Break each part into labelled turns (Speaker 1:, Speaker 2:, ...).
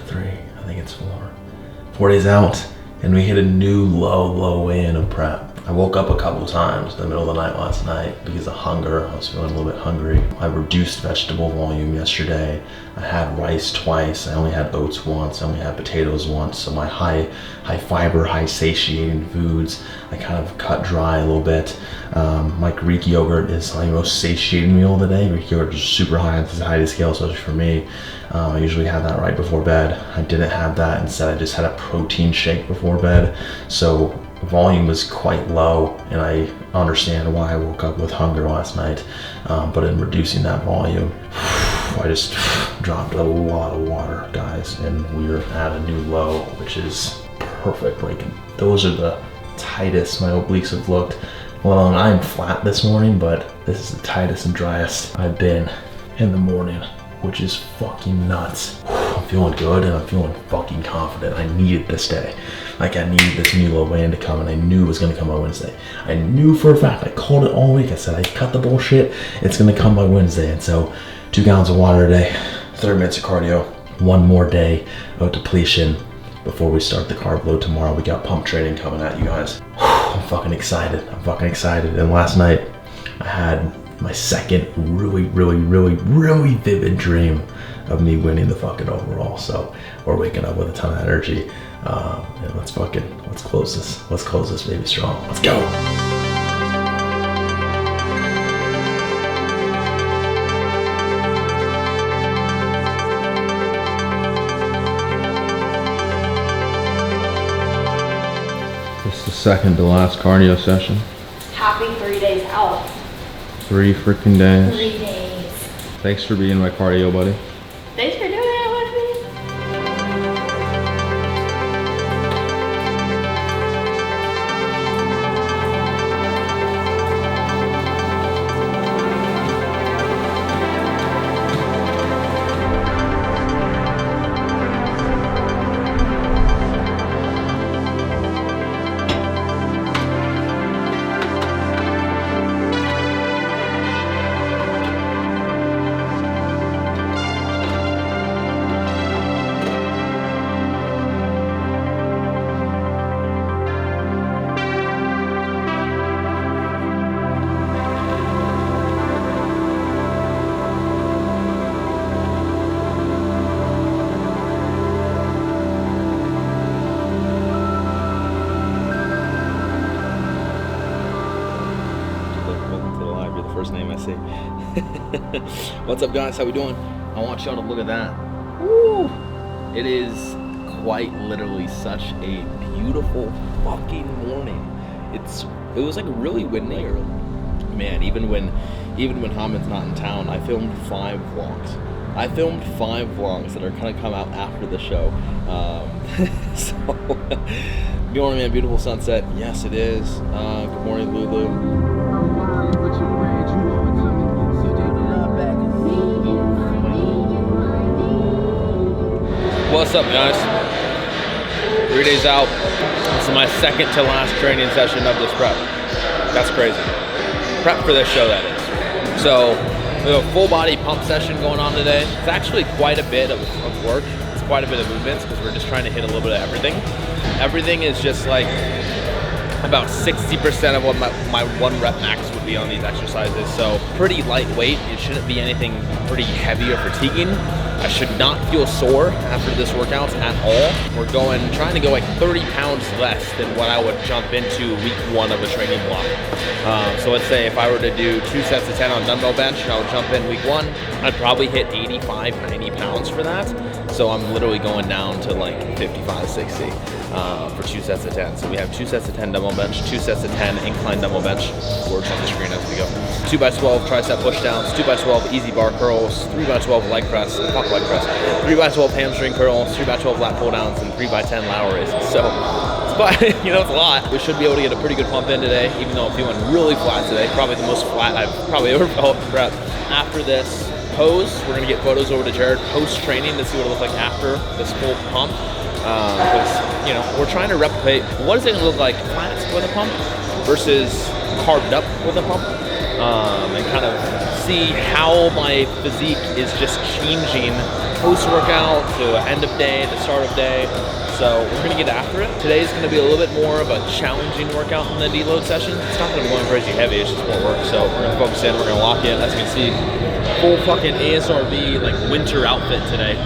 Speaker 1: 3, I think it's 4. 4 days out, and we hit a new low weigh-in of prep. I woke up a couple times in the middle of the night last night because of hunger. I was feeling a little bit hungry. I reduced vegetable volume yesterday. I had rice twice. I only had oats once. I only had potatoes once. So my high fiber, high satiating foods, I kind of cut dry a little bit. My Greek yogurt is my most satiating meal of the day. Greek yogurt is super high on the satiety scale, especially for me. I usually have that right before bed. I didn't have that. Instead, I just had a protein shake before bed. So volume was quite low, and I understand why I woke up with hunger last night. But in reducing that volume, I just dropped a lot of water, guys, and we're at a new low, which is perfect. Like, those are the tightest my obliques have looked. Well, I'm flat this morning, but this is the tightest and driest I've been in the morning, which is fucking nuts. I'm feeling good and I'm feeling fucking confident. I needed this day. Like, I needed this new low weigh-in to come, and I knew it was gonna come on Wednesday. I knew for a fact, I called it all week. I said, I cut the bullshit, it's gonna come by Wednesday. And so 2 gallons of water a day, 30 minutes of cardio, 1 more day of depletion before we start the carb load tomorrow. We got pump training coming at you guys. I'm fucking excited. And last night I had my second really vivid dream of me winning the fucking overall. So we're waking up with a ton of energy. And let's close this. Let's close this baby strong. Let's go. It's the second to last cardio session.
Speaker 2: Happy 3 days out.
Speaker 1: 3 freaking days.
Speaker 2: 3 days.
Speaker 1: Thanks for being my cardio buddy.
Speaker 2: Thanks for doing it with me.
Speaker 3: First name I see. What's up, guys? How we doing? I want y'all to look at that. Woo! It is quite literally such a beautiful fucking morning. It was like really windy. Man, even when Hamid's not in town, I filmed 5 vlogs. That are gonna come out after the show. So, good morning, man. Beautiful sunset. Yes, it is. Good morning, Lulu. What's up, guys? 3 days out. This is my second to last training session of this prep. That's crazy. Prep for this show, that is. So we have a full body pump session going on today. It's actually quite a bit of work. It's quite a bit of movements because we're just trying to hit a little bit of everything. Everything is just like about 60% of what my 1 rep max would be on these exercises. So pretty lightweight. It shouldn't be anything pretty heavy or fatiguing. I should not feel sore after this workout at all. We're trying to go like 30 pounds less than what I would jump into week 1 of a training block. So let's say if I were to do 2 sets of 10 on dumbbell bench and I would jump in week 1, I'd probably hit 85, 90 pounds for that. So I'm literally going down to like 55, 60 for 2 sets of 10. So we have 2 sets of 10 dumbbell bench, 2 sets of 10 incline dumbbell bench. Words on the screen as we go. 2x12 tricep push downs, 2x12 easy bar curls, 3x12 leg press, 3x12 hamstring curls, 3x12 lat pull downs, and 3x10 lateral raises. So, but it's a lot. We should be able to get a pretty good pump in today, even though I'm feeling really flat today. Probably the most flat I've probably ever felt in prep. After this pose, we're gonna get photos over to Jared post training to see what it looks like after this full pump. Because we're trying to replicate what is it gonna look like flat with a pump versus carved up with a pump, and kind of see how my physique is just changing post-workout to end of day, to start of day. So we're gonna get after it. Today's gonna be a little bit more of a challenging workout in the deload session. It's not that I'm going crazy heavy, it's just more work. So we're gonna focus in, we're gonna lock in. As you can see, full fucking ASRB like winter outfit today.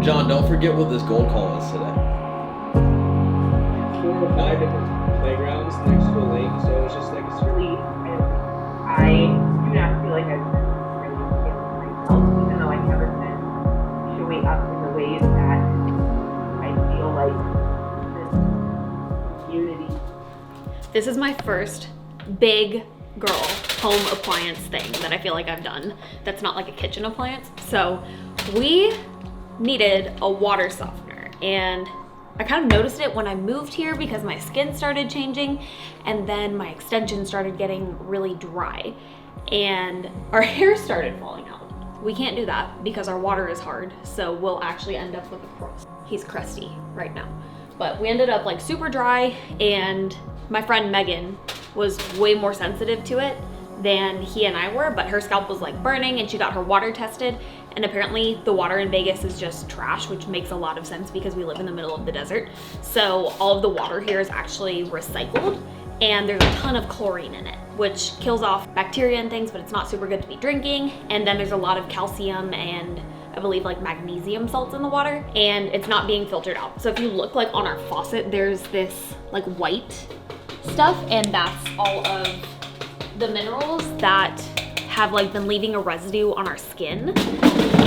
Speaker 3: John, don't forget what this gold call is today.
Speaker 4: 4 or 5 different playgrounds next to a lake, so it's just like a
Speaker 5: relief, and I do not feel like I've really given myself, even though I haven't been showing up in the ways that I feel like this unity.
Speaker 2: This is my first big girl home appliance thing that I feel like I've done that's not like a kitchen appliance. So we needed a water softener, and I kind of noticed it when I moved here because my skin started changing and then my extensions started getting really dry and our hair started falling out. We can't do that because our water is hard, so we'll actually end up with a crust. He's crusty right now. But we ended up like super dry, and my friend Megan was way more sensitive to it than he and I were, but her scalp was like burning and she got her water tested, and apparently the water in Vegas is just trash, which makes a lot of sense because we live in the middle of the desert. So all of the water here is actually recycled, and there's a ton of chlorine in it, which kills off bacteria and things, but it's not super good to be drinking. And then there's a lot of calcium and I believe like magnesium salts in the water, and it's not being filtered out. So if you look like on our faucet, there's this like white stuff, and that's all of the minerals that have like been leaving a residue on our skin,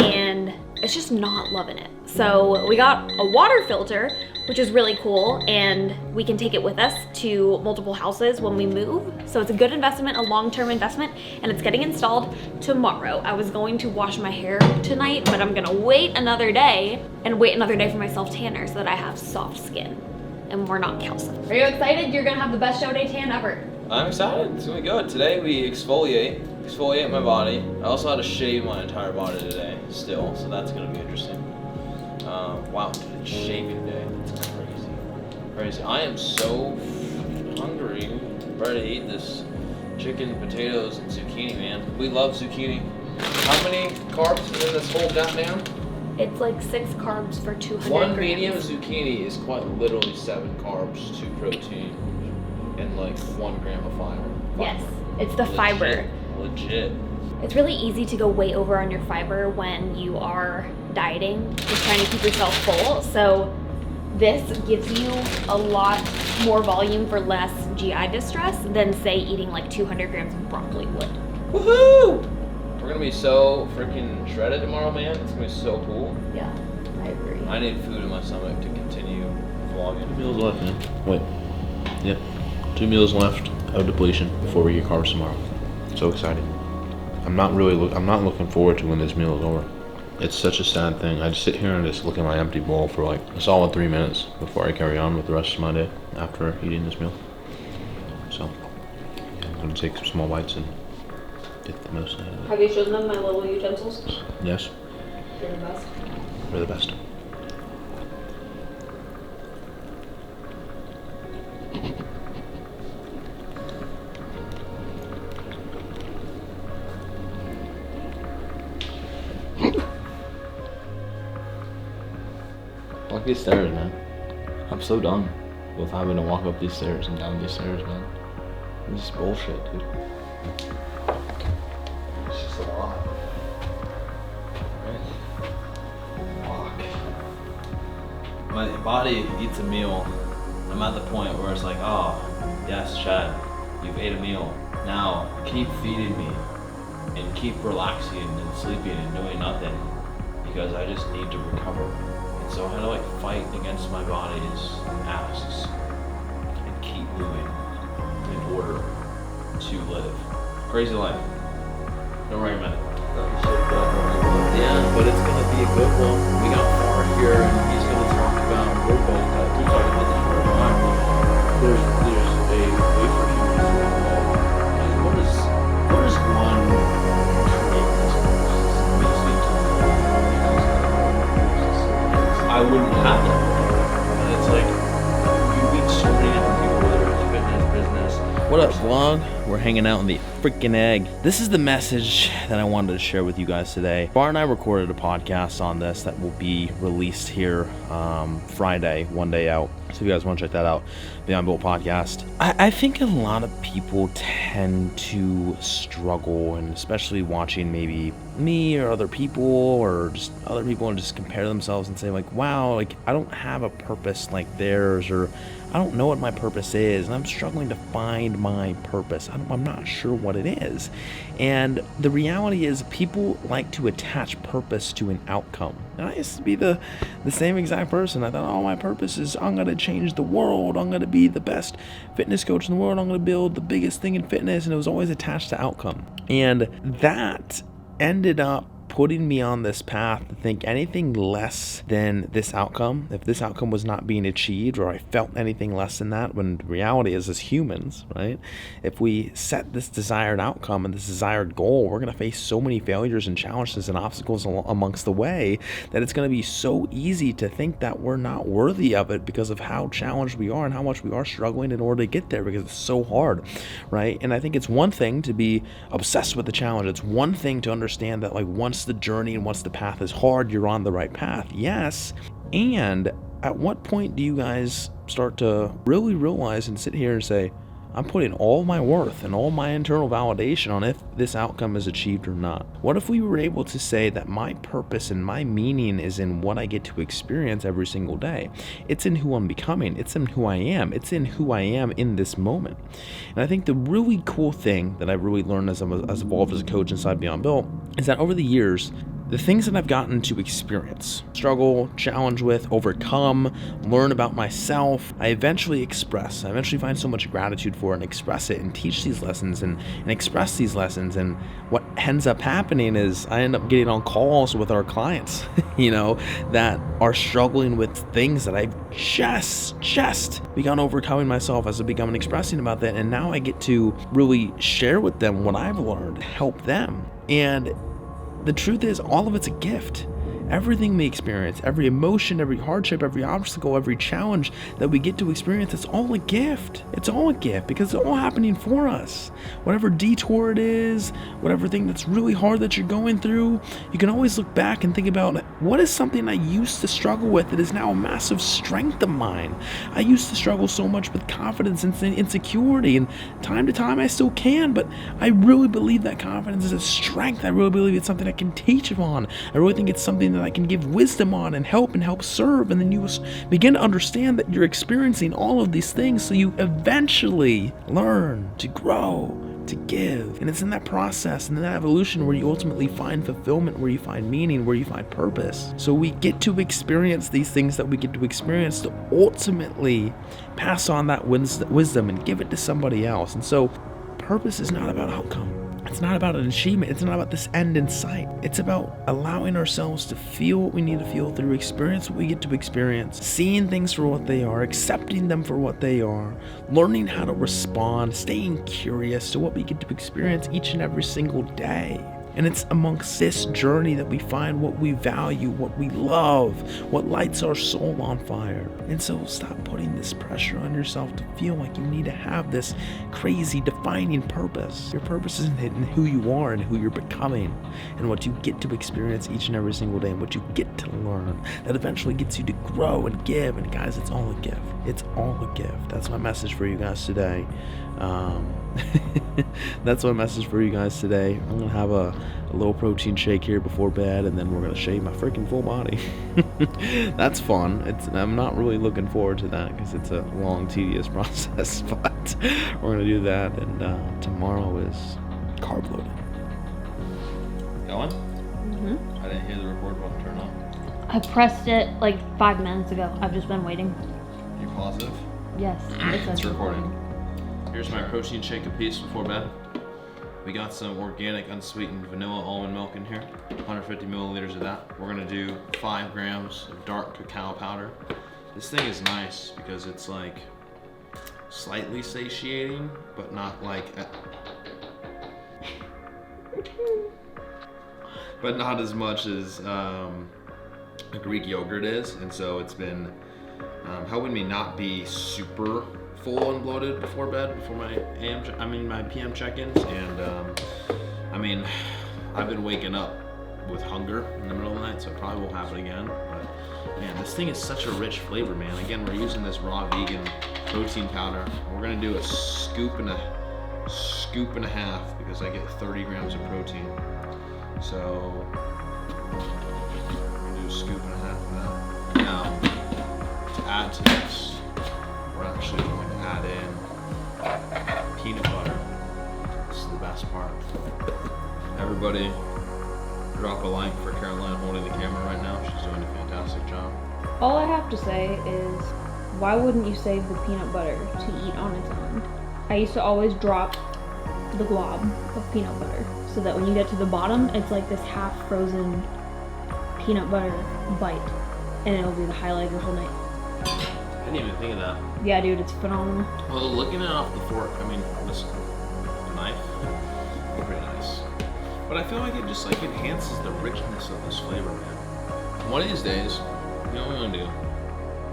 Speaker 2: and it's just not loving it. So we got a water filter, which is really cool, and we can take it with us to multiple houses when we move. So it's a good investment, a long-term investment, and it's getting installed tomorrow. I was going to wash my hair tonight, but I'm gonna wait another day and wait another day for my self-tanner so that I have soft skin and we're not calcium. Are you excited? You're gonna have the best show day tan ever.
Speaker 3: I'm excited. It's gonna be good. Today we exfoliate my body. I also had to shave my entire body today still, so that's gonna be interesting. Wow, it's shaving day. That's crazy. I am so hungry. I'm ready to eat this chicken, potatoes, and zucchini, man. We love zucchini. How many carbs is in this whole goddamn?
Speaker 2: It's like 6 carbs for 200
Speaker 3: One
Speaker 2: grams.
Speaker 3: medium zucchini is quite literally 7 carbs, 2 protein, and like 1 gram of fiber.
Speaker 2: Yes, it's the fiber.
Speaker 3: Legit.
Speaker 2: It's really easy to go way over on your fiber when you are dieting, just trying to keep yourself full. So this gives you a lot more volume for less GI distress than, say, eating like 200 grams of broccoli would.
Speaker 3: Woohoo! We're gonna be so freaking shredded tomorrow, man. It's gonna be so cool.
Speaker 2: Yeah, I agree.
Speaker 3: I need food in my stomach to continue vlogging.
Speaker 1: 2 meals left, man. Wait. Yep. 2 meals left of depletion before we get carbs tomorrow. So excited. I'm not looking forward to when this meal is over. It's such a sad thing. I just sit here and just look at my empty bowl for like a solid 3 minutes before I carry on with the rest of my day after eating this meal. So I'm gonna take some small bites and get the most out of it.
Speaker 2: Have you shown them my little utensils?
Speaker 1: Yes,
Speaker 2: They're the best.
Speaker 1: they're the best.
Speaker 3: Walk these stairs, man. I'm so done with having to walk up these stairs and down these stairs, man. This is bullshit, dude. It's just a lot. Fuck. My body eats a meal. I'm at the point where it's like, oh, yes, Chad, you've ate a meal. Now keep feeding me and keep relaxing and sleeping and doing nothing because I just need to recover. And so I had to like fight against my body's asks and keep moving in order to live. Crazy life. Don't recommend it. Yeah, but it's gonna be a good one. We got Far here and he's gonna talk about, we're both we talked about this for a while. There's a way for humans to evolve. Like what is one trait that's missing to I wouldn't have them. And it's like you meet so many different people, whether it's fitness, business. What up, vlog? We're hanging out in the freaking egg. This is the message that I wanted to share with you guys today. Bar and I recorded a podcast on this that will be released here Friday, one day out. So if you guys want to check that out, Beyond Built Podcast. I think a lot of people tend to struggle, and especially watching maybe me or other people or just other people and just compare themselves and say like, wow, like I don't have a purpose like theirs, or I don't know what my purpose is, and I'm struggling to find my purpose. I'm not sure what it is. And the reality is people like to attach purpose to an outcome. And I used to be the same exact person. I thought, oh, my purpose is I'm going to change the world. I'm going to be the best fitness coach in the world. I'm going to build the biggest thing in fitness. And it was always attached to outcome. And that ended up putting me on this path to think anything less than this outcome, if this outcome was not being achieved or I felt anything less than that, when the reality is as humans, right, if we set this desired outcome and this desired goal, we're going to face so many failures and challenges and obstacles amongst the way that it's going to be so easy to think that we're not worthy of it because of how challenged we are and how much we are struggling in order to get there, because it's so hard, right? And I think it's one thing to be obsessed with the challenge. It's one thing to understand that like once the journey and once the path is hard, you're on the right path. Yes. And at what point do you guys start to really realize and sit here and say, I'm putting all my worth and all my internal validation on if this outcome is achieved or not? What if we were able to say that my purpose and my meaning is in what I get to experience every single day? It's in who I'm becoming. It's in who I am. It's in who I am in this moment. And I think the really cool thing that I've really learned as evolved as a coach inside Beyond Built is that over the years, the things that I've gotten to experience, struggle, challenge with, overcome, learn about myself, I eventually express. I eventually find so much gratitude for it and express it and teach these lessons and express these lessons. And what ends up happening is I end up getting on calls with our clients, that are struggling with things that I've just begun overcoming myself as I begun expressing about that. And now I get to really share with them what I've learned, help them. And the truth is, all of it's a gift.
Speaker 6: everything we experience, every emotion, every hardship, every obstacle, every challenge that we get to experience, it's all a gift. It's all a gift because it's all happening for us. Whatever detour it is, whatever thing that's really hard that you're going through, you can always look back and think about, what is something I used to struggle with that is now a massive strength of mine? I used to struggle so much with confidence and insecurity, and time to time I still can, but I really believe that confidence is a strength. I really believe it's something I can teach on. I really think it's something that I can give wisdom on and help serve, and then you begin to understand that you're experiencing all of these things so you eventually learn to grow, to give. And it's in that process and in that evolution where you ultimately find fulfillment, where you find meaning, where you find purpose. So we get to experience these things that we get to experience to ultimately pass on that wisdom and give it to somebody else. And so purpose is not about outcome. It's not about an achievement. It's not about this end in sight. It's about allowing ourselves to feel what we need to feel through experience what we get to experience, seeing things for what they are, accepting them for what they are, learning how to respond, staying curious to what we get to experience each and every single day. And it's amongst this journey that we find what we value, what we love, what lights our soul on fire. And so stop putting this pressure on yourself to feel like you need to have this crazy defining purpose. Your purpose isn't in who you are and who you're becoming and what you get to experience each and every single day and what you get to learn that eventually gets you to grow and give. And guys, it's all a gift. It's all a gift. That's my message for you guys today. That's my message for you guys today. I'm gonna have a low protein shake here before bed, and then we're gonna shave my freaking full body. That's fun. I'm not really looking forward to that because it's a long, tedious process, but we're gonna do that. And tomorrow is carb loading.
Speaker 3: Going? I didn't hear the record button turn on.
Speaker 2: I pressed it like 5 minutes ago. I've just been waiting.
Speaker 3: You positive?
Speaker 2: Yes.
Speaker 3: It's recording. Here's my protein shake apiece before bed. We got some organic unsweetened vanilla almond milk in here, 150 milliliters of that. We're gonna do 5 grams of dark cacao powder. This thing is nice because it's like slightly satiating, but not like, but not as much as a Greek yogurt is. And so it's been helping me not be super full and bloated before bed, before my my PM check-ins. And I've been waking up with hunger in the middle of the night, so it probably won't happen again. But man, this thing is such a rich flavor, man. Again, we're using this raw vegan protein powder. We're gonna do a scoop and a half because I get 30 grams of protein. So we're gonna do a scoop and a half of that. Now, to add to this, we're actually going to add in peanut butter. This is the best part. Everybody, drop a like for Caroline holding the camera right now. She's doing a fantastic job.
Speaker 2: All I have to say is, why wouldn't you save the peanut butter to eat on its own? I used to always drop the glob of peanut butter so that when you get to the bottom, it's like this half frozen peanut butter bite, and it'll be the highlight of your whole night.
Speaker 3: I didn't even think of that.
Speaker 2: Yeah, dude, it's phenomenal.
Speaker 3: Well, looking at it off the fork, this knife, pretty nice. But I feel like it just enhances the richness of this flavor, man. One of these days, you know what I'm gonna do?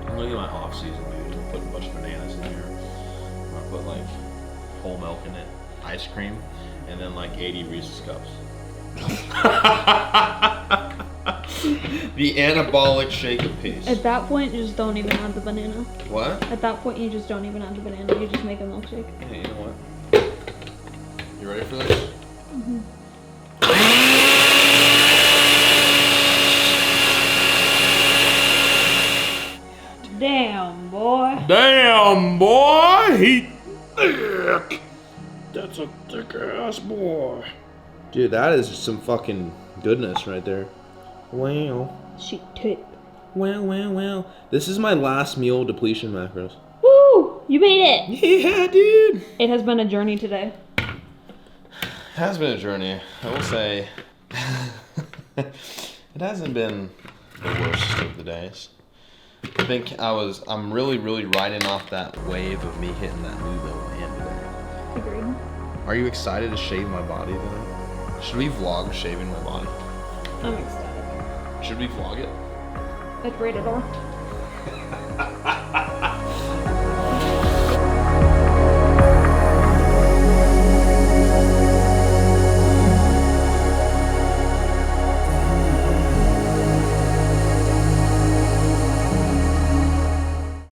Speaker 3: I'm gonna get my off season, dude. I'm putting a bunch of bananas in here. I'm gonna put whole milk in it, ice cream, and then 80 Reese's cups. The anabolic shake of peace.
Speaker 2: At that point, you just don't even add the banana.
Speaker 3: What?
Speaker 2: At that point, you just don't even add the banana. You just make a milkshake.
Speaker 3: Hey, you know what? You ready for this?
Speaker 2: Mm-hmm. Damn, boy.
Speaker 6: Damn, boy! He thick. That's a thick ass boy.
Speaker 3: Dude, that is some fucking goodness right there. Wow.
Speaker 2: She tick.
Speaker 3: Wow. This is my last meal depletion macros.
Speaker 2: Woo! You made it!
Speaker 3: Yeah, dude!
Speaker 2: It has been a journey today.
Speaker 3: It has been a journey. I will say, it hasn't been the worst of the days. I think I'm really riding off that wave of me hitting that new low end today.
Speaker 2: Agreed.
Speaker 3: Are you excited to shave my body today? Should we vlog shaving my body?
Speaker 2: I'm excited.
Speaker 3: Should we vlog it?
Speaker 2: It's rated R.